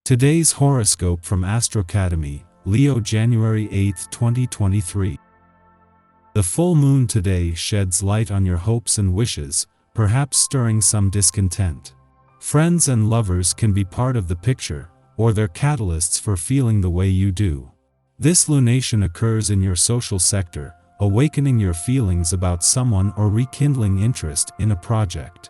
Today's horoscope from Astrocademy, Leo January 8, 2023. The full moon today sheds light on your hopes and wishes, perhaps stirring some discontent. Friends and lovers can be part of the picture, or they're catalysts for feeling the way you do. This lunation occurs in your social sector, awakening your feelings about someone or rekindling interest in a project.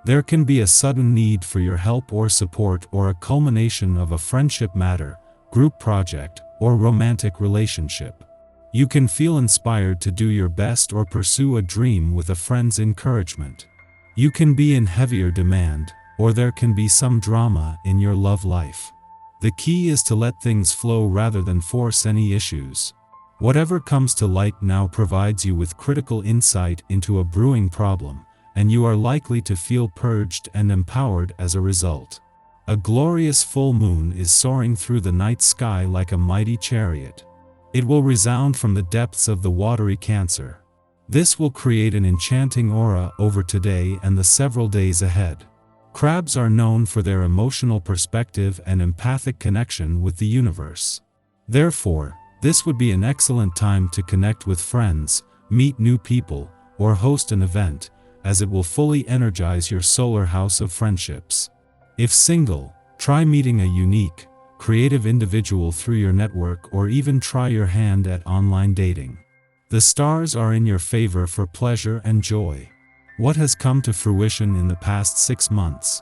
There can be a sudden need for your help or support, or a culmination of a friendship matter, group project, or romantic relationship. You can feel inspired to do your best or pursue a dream with a friend's encouragement. You can be in heavier demand, or there can be some drama in your love life. The key is to let things flow rather than force any issues. Whatever comes to light now provides you with critical insight into a brewing problem, and you are likely to feel purged and empowered as a result. A glorious full moon is soaring through the night sky like a mighty chariot. It will resound from the depths of the watery Cancer. This will create an enchanting aura over today and the several days ahead. Crabs are known for their emotional perspective and empathic connection with the universe. Therefore, this would be an excellent time to connect with friends, meet new people, or host an event, as it will fully energize your solar house of friendships. If single, try meeting a unique, creative individual through your network, or even try your hand at online dating. The stars are in your favor for pleasure and joy. What has come to fruition in the past 6 months?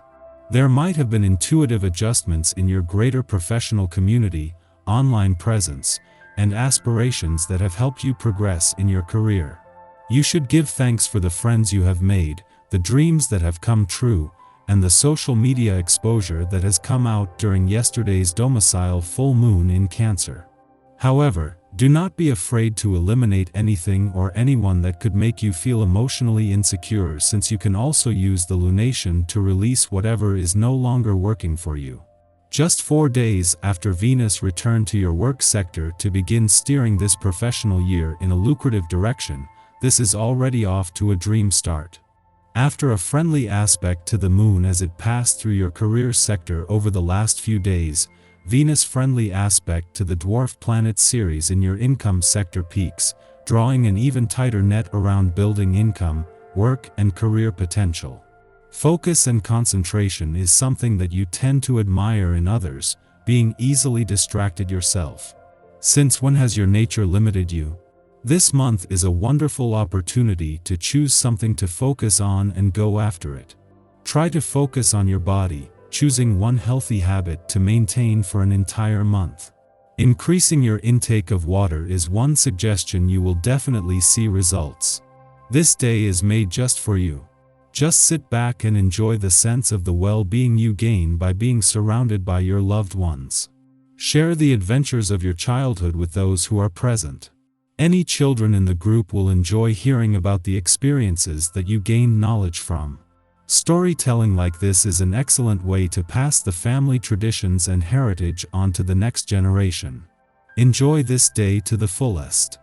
There might have been intuitive adjustments in your greater professional community, online presence, and aspirations that have helped you progress in your career. You should give thanks for the friends you have made, the dreams that have come true, and the social media exposure that has come out during yesterday's domicile full moon in Cancer. However, do not be afraid to eliminate anything or anyone that could make you feel emotionally insecure, since you can also use the lunation to release whatever is no longer working for you. Just 4 days after Venus returned to your work sector to begin steering this professional year in a lucrative direction, this is already off to a dream start. After a friendly aspect to the moon as it passed through your career sector over the last few days, Venus' friendly aspect to the dwarf planet Ceres in your income sector peaks, drawing an even tighter net around building income, work, and career potential. Focus and concentration is something that you tend to admire in others, being easily distracted yourself. Since when has your nature limited you? This month is a wonderful opportunity to choose something to focus on and go after it. Try to focus on your body, choosing one healthy habit to maintain for an entire month. Increasing your intake of water is one suggestion. You will definitely see results. This day is made just for you. Just sit back and enjoy the sense of the well-being you gain by being surrounded by your loved ones. Share the adventures of your childhood with those who are present. Any children in the group will enjoy hearing about the experiences that you gained knowledge from. Storytelling like this is an excellent way to pass the family traditions and heritage on to the next generation. Enjoy this day to the fullest.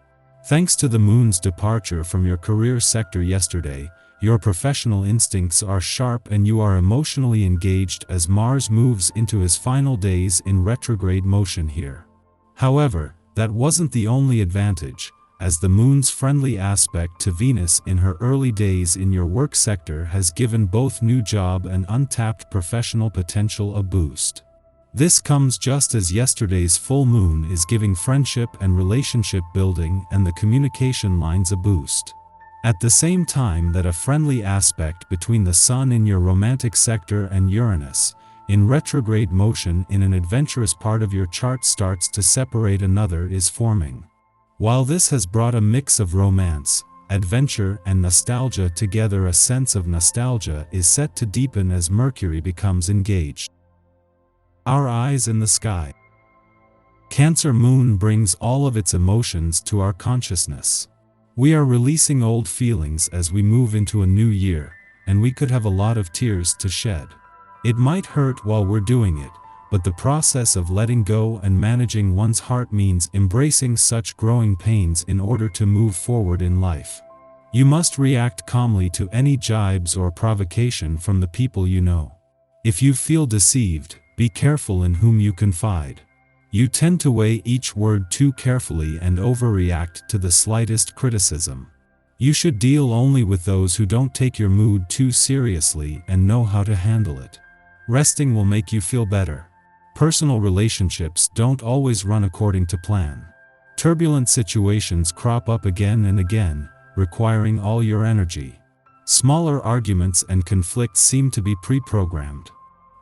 Thanks to the moon's departure from your career sector yesterday, your professional instincts are sharp and you are emotionally engaged as Mars moves into his final days in retrograde motion here. However, that wasn't the only advantage, as the moon's friendly aspect to Venus in her early days in your work sector has given both new job and untapped professional potential a boost. This comes just as yesterday's full moon is giving friendship and relationship building and the communication lines a boost. At the same time that a friendly aspect between the Sun in your romantic sector and Uranus, in retrograde motion in an adventurous part of your chart, starts to separate another is forming. While this has brought a mix of romance, adventure, and nostalgia together, a sense of nostalgia is set to deepen as Mercury becomes engaged. Our eyes in the sky. Cancer moon brings all of its emotions to our consciousness. We are releasing old feelings as we move into a new year, and we could have a lot of tears to shed. It might hurt while we're doing it, but the process of letting go and managing one's heart means embracing such growing pains in order to move forward in life. You must react calmly to any jibes or provocation from the people you know. If you feel deceived, be careful in whom you confide. You tend to weigh each word too carefully and overreact to the slightest criticism. You should deal only with those who don't take your mood too seriously and know how to handle it. Resting will make you feel better. Personal relationships don't always run according to plan. Turbulent situations crop up again and again, requiring all your energy. Smaller arguments and conflicts seem to be pre-programmed.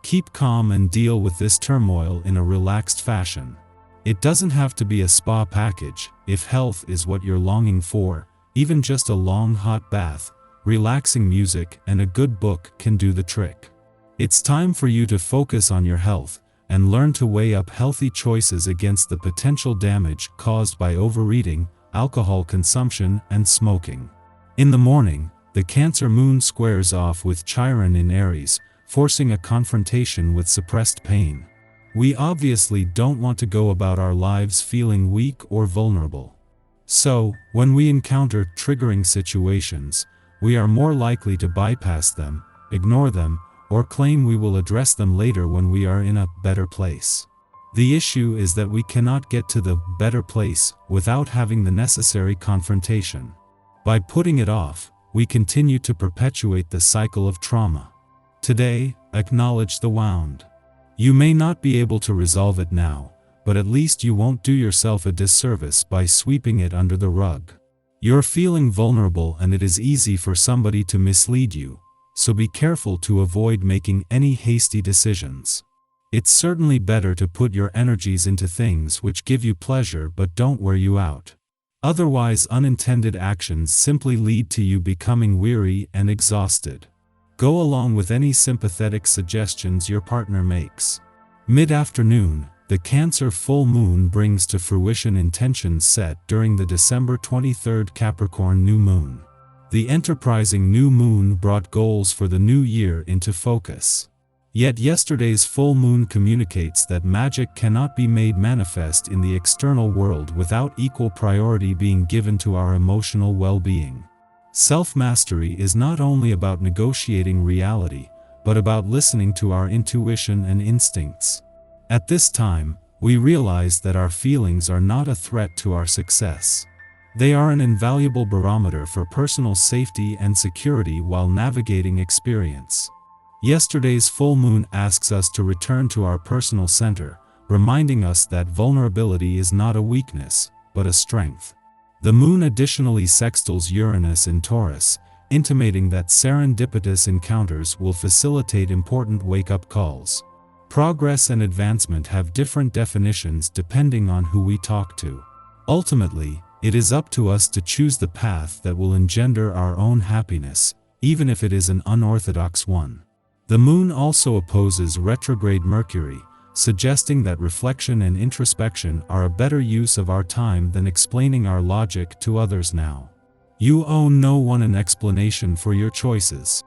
Keep calm and deal with this turmoil in a relaxed fashion. It doesn't have to be a spa package. If health is what you're longing for, even just a long hot bath, relaxing music, and a good book can do the trick. It's time for you to focus on your health and learn to weigh up healthy choices against the potential damage caused by overeating, alcohol consumption, and smoking. In the morning, the Cancer moon squares off with Chiron in Aries, forcing a confrontation with suppressed pain. We obviously don't want to go about our lives feeling weak or vulnerable. So, when we encounter triggering situations, we are more likely to bypass them, ignore them, or claim we will address them later when we are in a better place. The issue is that we cannot get to the better place without having the necessary confrontation. By putting it off, we continue to perpetuate the cycle of trauma. Today, acknowledge the wound. You may not be able to resolve it now, but at least you won't do yourself a disservice by sweeping it under the rug. You're feeling vulnerable and it is easy for somebody to mislead you, so be careful to avoid making any hasty decisions. It's certainly better to put your energies into things which give you pleasure but don't wear you out. Otherwise, unintended actions simply lead to you becoming weary and exhausted. Go along with any sympathetic suggestions your partner makes. Mid-afternoon, the Cancer full moon brings to fruition intentions set during the December 23rd Capricorn new moon. The enterprising new moon brought goals for the new year into focus. Yet yesterday's full moon communicates that magic cannot be made manifest in the external world without equal priority being given to our emotional well-being. Self-mastery is not only about negotiating reality, but about listening to our intuition and instincts. At this time, we realize that our feelings are not a threat to our success. They are an invaluable barometer for personal safety and security while navigating experience. Yesterday's full moon asks us to return to our personal center, reminding us that vulnerability is not a weakness, but a strength. The moon additionally sextiles Uranus in Taurus, intimating that serendipitous encounters will facilitate important wake-up calls. Progress and advancement have different definitions depending on who we talk to. Ultimately, it is up to us to choose the path that will engender our own happiness, even if it is an unorthodox one. The moon also opposes retrograde Mercury, suggesting that reflection and introspection are a better use of our time than explaining our logic to others now. You owe no one an explanation for your choices.